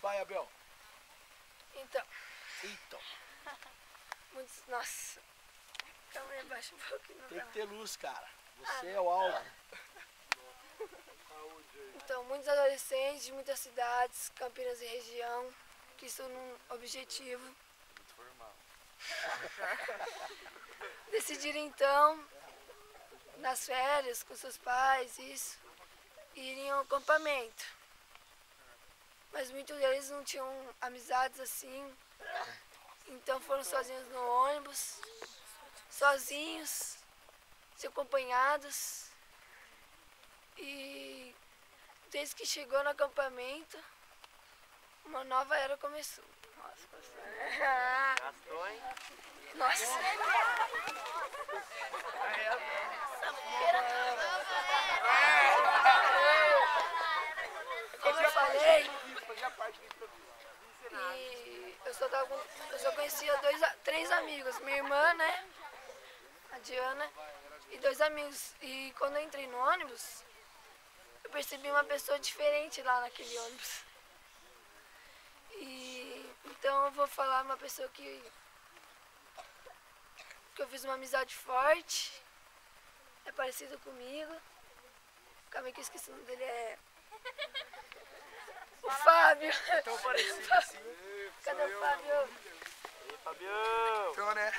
Vai, Abel. Então. Então. Muitos. Nossa. Calma aí, abaixa um pouquinho. Tem que ter luz, cara. Você é o alvo. Então, muitos adolescentes de muitas cidades, Campinas e região, que estão num objetivo. Decidiram então, nas férias, com seus pais, isso, irem ao acampamento. Mas muitos deles não tinham amizades assim, então foram sozinhos no ônibus, sozinhos, desacompanhados. E desde que chegou no acampamento, uma nova era começou. Nossa, Gastou, hein? nossa. Como eu falei, e eu só conhecia três amigos, minha irmã, né, a Diana, e dois amigos. E quando eu entrei no ônibus, eu percebi uma pessoa diferente lá naquele ônibus. E então eu vou falar uma pessoa que eu fiz uma amizade forte, é parecido comigo. Calma aí que eu esqueci o nome dele, é o Fábio. Tão parecido assim. Cadê o Fábio? E Fabião! Então, né?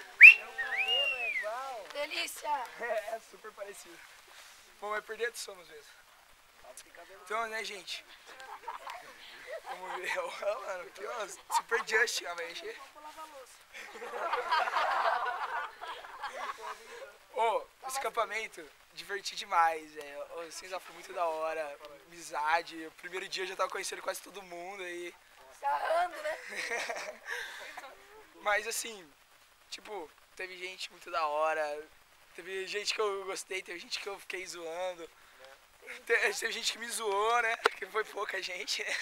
Delícia! É, super parecido. Bom, vai perder de som às vezes. Então, né, gente? Vamos ver. Ó, mano, aqui, ó, super just, ó, vai encher. Ô, esse acampamento, diverti demais, velho. O Cinza foi muito da hora, amizade. O primeiro dia eu já tava conhecendo quase todo mundo aí. Sarrando, né? Mas assim, tipo, teve gente muito da hora. Teve gente que eu gostei, teve gente que eu fiquei zoando. Teve gente que me zoou, né? Que foi pouca gente, né?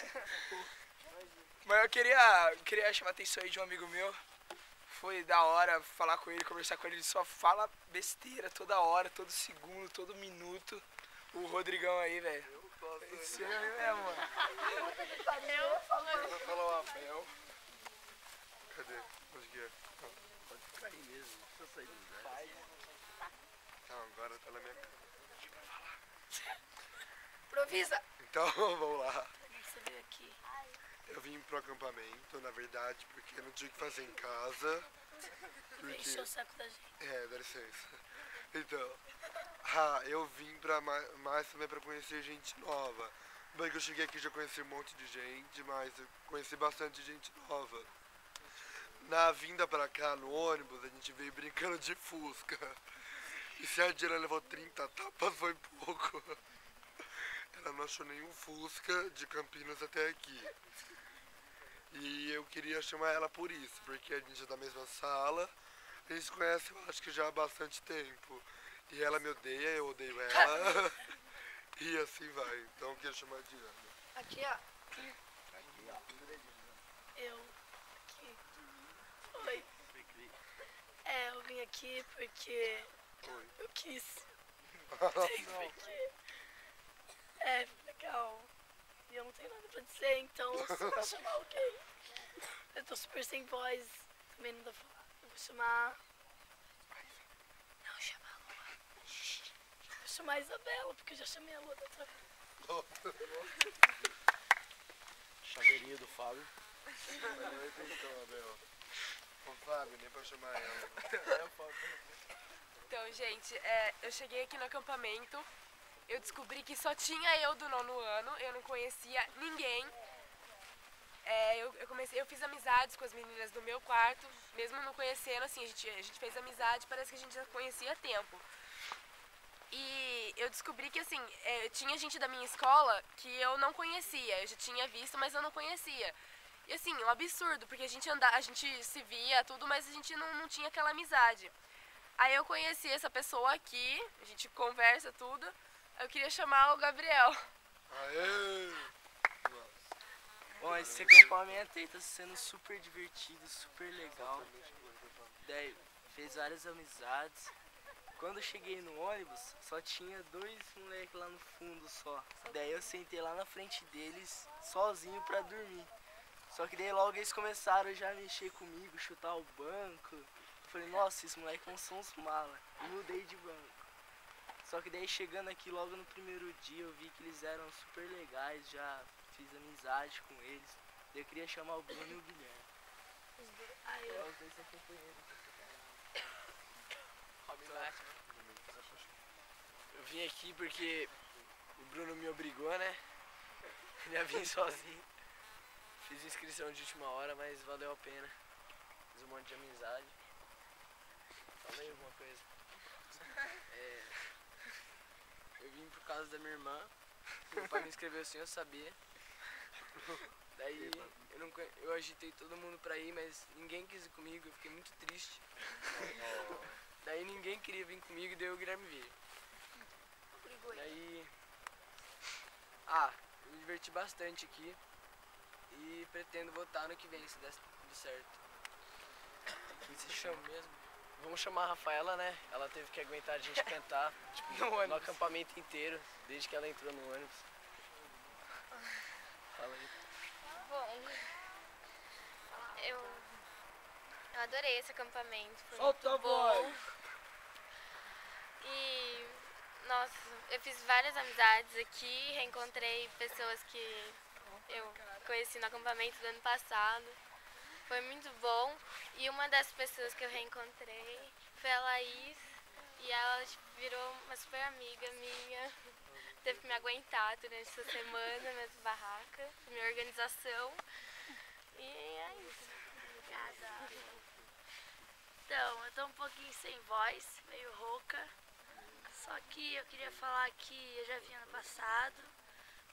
Mas eu queria chamar a atenção aí de um amigo meu. Foi da hora falar com ele, conversar com ele. Ele só fala besteira toda hora, todo segundo, todo minuto. O Rodrigão aí, velho. Esse é mesmo, mano. Vai falar o Abel. Cadê? Onde que é? Pode ficar aí mesmo, não precisa sair do lugar. Não, agora tá na minha cara. Improvisa! Então, vamos lá. Você veio aqui. Eu vim pro acampamento, na verdade, porque eu não tinha o que fazer em casa. Encheu o saco da gente. É, dá licença. Então, eu vim pra mais também pra conhecer gente nova. Bem que eu cheguei aqui já conheci um monte de gente, mas eu conheci bastante gente nova. Na vinda pra cá, no ônibus, a gente veio brincando de Fusca. E se a Diana levou 30 tapas, foi pouco. Ela não achou nenhum Fusca de Campinas até aqui. E eu queria chamar ela por isso, porque a gente é da mesma sala. A gente se conhece, eu acho que já há bastante tempo. E ela me odeia, eu odeio ela. E assim vai. Então eu queria chamar a Diana. Aqui, ó. Eu. Aqui. Oi. Eu vim aqui porque Oi. eu quis. Porque é legal. E eu não tenho nada pra dizer, então eu só vou chamar alguém. Eu tô super sem voz, também não dá pra falar. Eu vou chamar. Não, chama a Lua. Vou chamar a Isabela, porque eu já chamei a Lua da outra vez. Chaveirinho do Fábio. Então, Abel. Ô Fábio, nem pra chamar ela. Então, gente, eu cheguei aqui no acampamento, eu descobri que só tinha eu do 9º ano, eu não conhecia ninguém. Eu fiz amizades com as meninas do meu quarto, mesmo não conhecendo, assim, a gente fez amizade, parece que a gente já conhecia há tempo. E eu descobri que, assim, tinha gente da minha escola que eu não conhecia, eu já tinha visto, mas eu não conhecia. E, assim, um absurdo, porque a gente se via, tudo, mas a gente não tinha aquela amizade. Aí eu conheci essa pessoa aqui, a gente conversa tudo, eu queria chamar o Gabriel. Aê! Bom, esse acampamento aí tá sendo super divertido, super legal. Daí fez várias amizades. Quando eu cheguei no ônibus, só tinha dois moleques lá no fundo só. Daí eu sentei lá na frente deles, sozinho pra dormir. Só que daí logo eles começaram já a mexer comigo, chutar o banco. Eu falei, nossa, esses moleques não são uns mala. E mudei de banco. Só que daí chegando aqui logo no primeiro dia eu vi que eles eram super legais, já fiz amizade com eles. Daí eu queria chamar o Bruno e o Guilherme. Os dois são companheiros. Eu vim aqui porque o Bruno me obrigou, né? Ele ia vir sozinho. Fiz inscrição de última hora, mas valeu a pena. Fiz um monte de amizade. Fala aí alguma coisa. Eu vim por causa da minha irmã. Meu pai me inscreveu sem eu saber. Daí eu agitei todo mundo pra ir, mas ninguém quis ir comigo. Eu fiquei muito triste. Daí ninguém queria vir comigo e daí o Guilherme veio. Daí... eu me diverti bastante aqui. E pretendo voltar ano que vem, se der tudo certo. Quem se chama mesmo? Vamos chamar a Rafaela, né? Ela teve que aguentar a gente cantar no acampamento inteiro, desde que ela entrou no ônibus. Fala aí. Bom, eu adorei esse acampamento, foi Solta muito a voz! bom. E, nossa, eu fiz várias amizades aqui, reencontrei pessoas que eu conheci no acampamento do ano passado. Foi muito bom. E uma das pessoas que eu reencontrei foi a Laís. E ela virou uma super amiga minha. Teve que me aguentar durante essa semana nas barracas, minha organização. E é isso. Obrigada. Então, eu tô um pouquinho sem voz, meio rouca. Só que eu queria falar que eu já vim ano passado.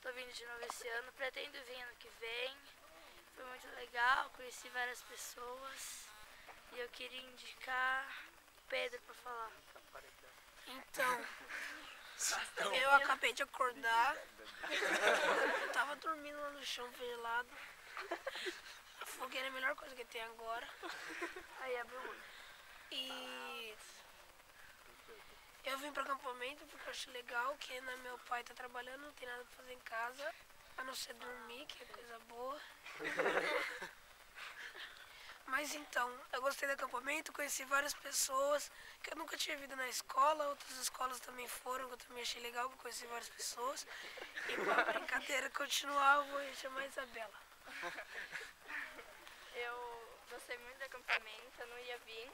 Tô vindo de novo esse ano, pretendo vir ano que vem. Foi muito legal, conheci várias pessoas. E eu queria indicar Pedro pra falar. Então, eu acabei de acordar. Eu tava dormindo lá no chão gelado. A fogueira é a melhor coisa que tem agora. Aí abre o olho. E eu vim pro acampamento porque eu achei legal que meu pai tá trabalhando, não tem nada pra fazer em casa, a não ser dormir, que é coisa boa. Mas então, eu gostei do acampamento, conheci várias pessoas que eu nunca tinha visto na escola, outras escolas também foram, que eu também achei legal, porque eu conheci várias pessoas. E pra brincadeira continuar, eu vou chamar a Isabela. Eu gostei muito do acampamento, eu não ia vir.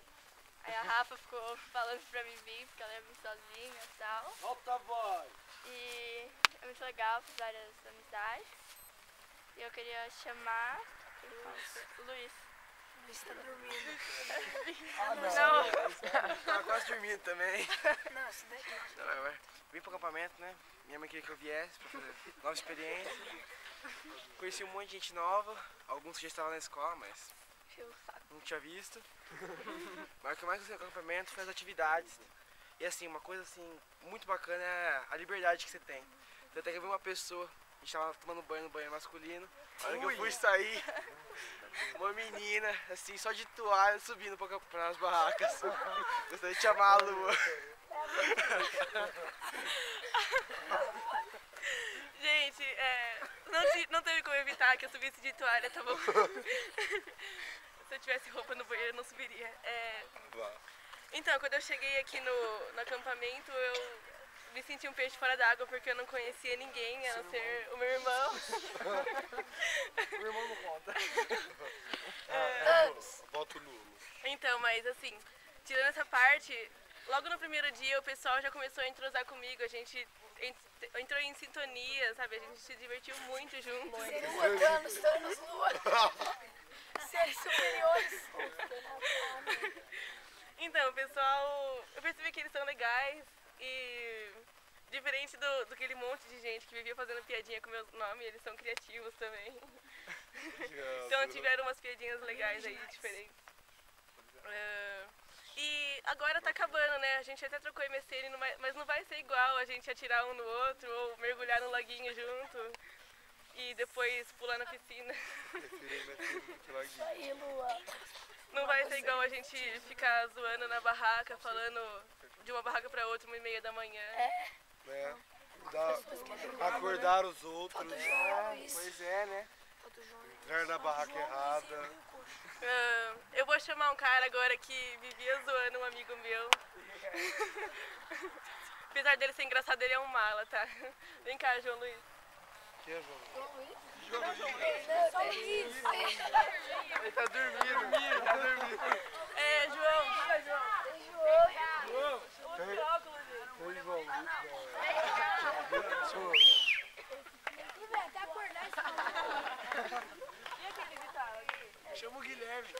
Aí a Rafa ficou falando pra mim vir, porque ela ia vir sozinha e tal. Solta a voz! E é muito legal, fiz várias amizades. E eu queria chamar o Luiz. Luiz tá dormindo. Não. Tava quase dormindo também. Não, isso daí não. Não, vim pro acampamento, né? Minha mãe queria que eu viesse pra fazer nova experiência. Conheci um monte de gente nova, alguns que já estavam na escola, mas não tinha visto. Mas o que eu mais gostei do acampamento foi as atividades. E assim, uma coisa assim, muito bacana é a liberdade que você tem. Então até que eu vi uma pessoa, a gente tava tomando banho no banheiro masculino. A hora que eu fui sair, uma menina, assim, só de toalha subindo para as barracas. Gostaria de chamar a Lua. Gente, não teve como evitar que eu subisse de toalha, tá bom? Se eu tivesse roupa no banheiro, eu não subiria. Então, quando eu cheguei aqui no acampamento, eu me senti um peixe fora d'água, porque eu não conhecia ninguém, a não ser o meu irmão. Meu irmão não conta. Voto nulo. Então, mas assim, tirando essa parte, logo no primeiro dia o pessoal já começou a entrosar comigo, a gente entrou em sintonia, sabe? A gente se divertiu muito juntos. Estamos lua. Seres superiores. Então, o pessoal, eu percebi que eles são legais e diferente do aquele monte de gente que vivia fazendo piadinha com meu nome, eles são criativos também. Então tiveram umas piadinhas legais aí, diferentes. E agora tá acabando, né? A gente até trocou MSN, mas não vai ser igual a gente atirar um no outro ou mergulhar no laguinho junto e depois pular na piscina. Aí, Lua. Não vai ser igual a gente ficar zoando na barraca, falando de uma barraca pra outra, 1h30 da manhã. Acordar os outros. Pois é, né? Foto junto. Lugar na barraca errada. Eu vou chamar um cara agora que vivia zoando um amigo meu. Apesar dele ser engraçado, ele é um mala, tá? Vem cá, João Luiz. Quem é João? Ele tá dormindo. É, João. Fala, João. Tem João Luiz, Chama o Guilherme.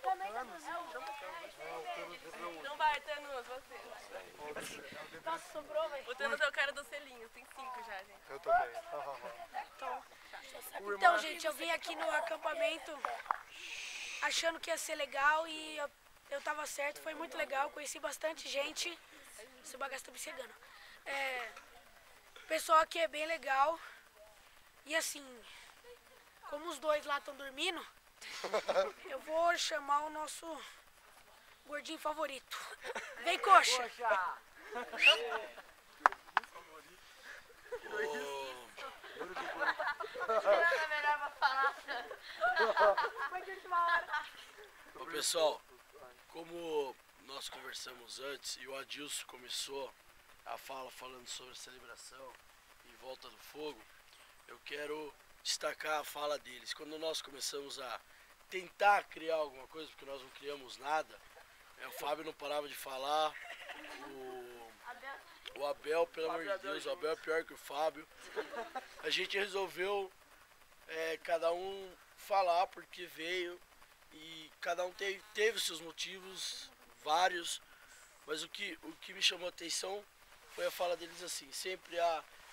Não vai, Thanos, você. Nossa, sobrou, velho. O Thanos é o cara dos selinhos, tem 5 já, gente. Eu também. Então, gente, eu vim aqui no acampamento achando que ia ser legal e eu tava certo, foi muito legal, conheci bastante gente. Esse bagaço tá me cegando. O pessoal aqui é bem legal. E assim, como os dois lá estão dormindo, eu vou chamar o nosso gordinho favorito. Vem, coxa! Ô pessoal, como nós conversamos antes e o Adilson começou a fala falando sobre a celebração em volta do fogo, eu quero destacar a fala deles. Quando nós começamos a tentar criar alguma coisa, porque nós não criamos nada, o Fábio não parava de falar, o Abel, pelo amor de Deus, o Abel é pior que o Fábio. A gente resolveu cada um falar porque veio e cada um teve seus motivos, vários, mas o que me chamou a atenção foi a fala deles assim, sempre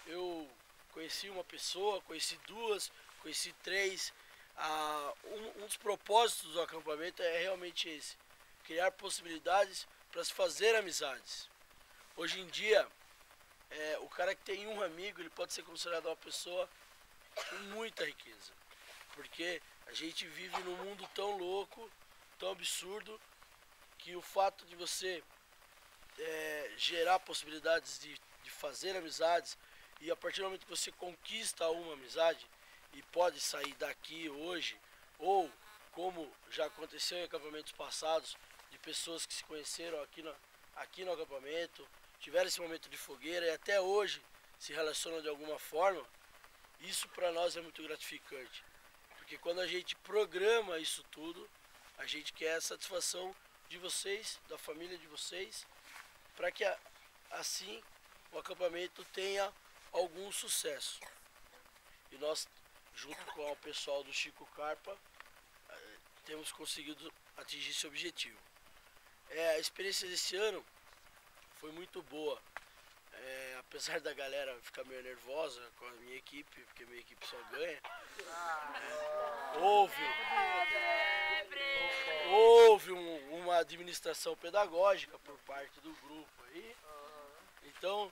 eu conheci uma pessoa, conheci duas, conheci três. Um dos propósitos do acampamento é realmente esse, criar possibilidades para se fazer amizades. Hoje em dia, o cara que tem um amigo, ele pode ser considerado uma pessoa com muita riqueza, porque a gente vive num mundo tão louco, tão absurdo, que o fato de você gerar possibilidades de fazer amizades, e a partir do momento que você conquista uma amizade e pode sair daqui hoje, ou como já aconteceu em acampamentos passados, de pessoas que se conheceram aqui no acampamento, tiveram esse momento de fogueira e até hoje se relacionam de alguma forma, isso para nós é muito gratificante. Porque quando a gente programa isso tudo, a gente quer a satisfação de vocês, da família de vocês, para que assim o acampamento tenha algum sucesso. E nós, junto com o pessoal do Chico Carpa, temos conseguido atingir esse objetivo. A experiência desse ano foi muito boa. Apesar da galera ficar meio nervosa com a minha equipe, porque a minha equipe só ganha, houve uma administração pedagógica por parte do grupo aí. Então,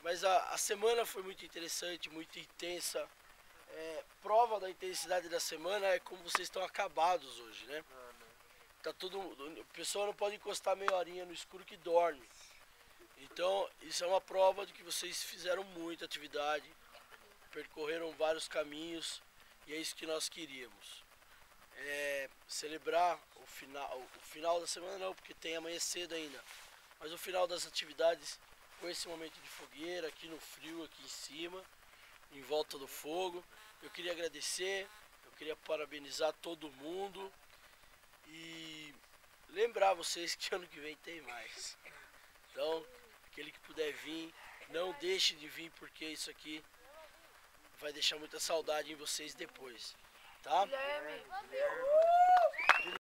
mas a semana foi muito interessante, muito intensa. Prova da intensidade da semana é como vocês estão acabados hoje, né? O pessoal não pode encostar meia horinha no escuro que dorme. Então, isso é uma prova de que vocês fizeram muita atividade, percorreram vários caminhos, e é isso que nós queríamos. Celebrar o final da semana não, porque tem amanhã cedo ainda, mas o final das atividades com esse momento de fogueira, aqui no frio, aqui em cima, em volta do fogo. Eu queria agradecer, eu queria parabenizar todo mundo e lembrar vocês que ano que vem tem mais. Então, aquele que puder vir, não deixe de vir, porque isso aqui vai deixar muita saudade em vocês depois, tá? Guilherme.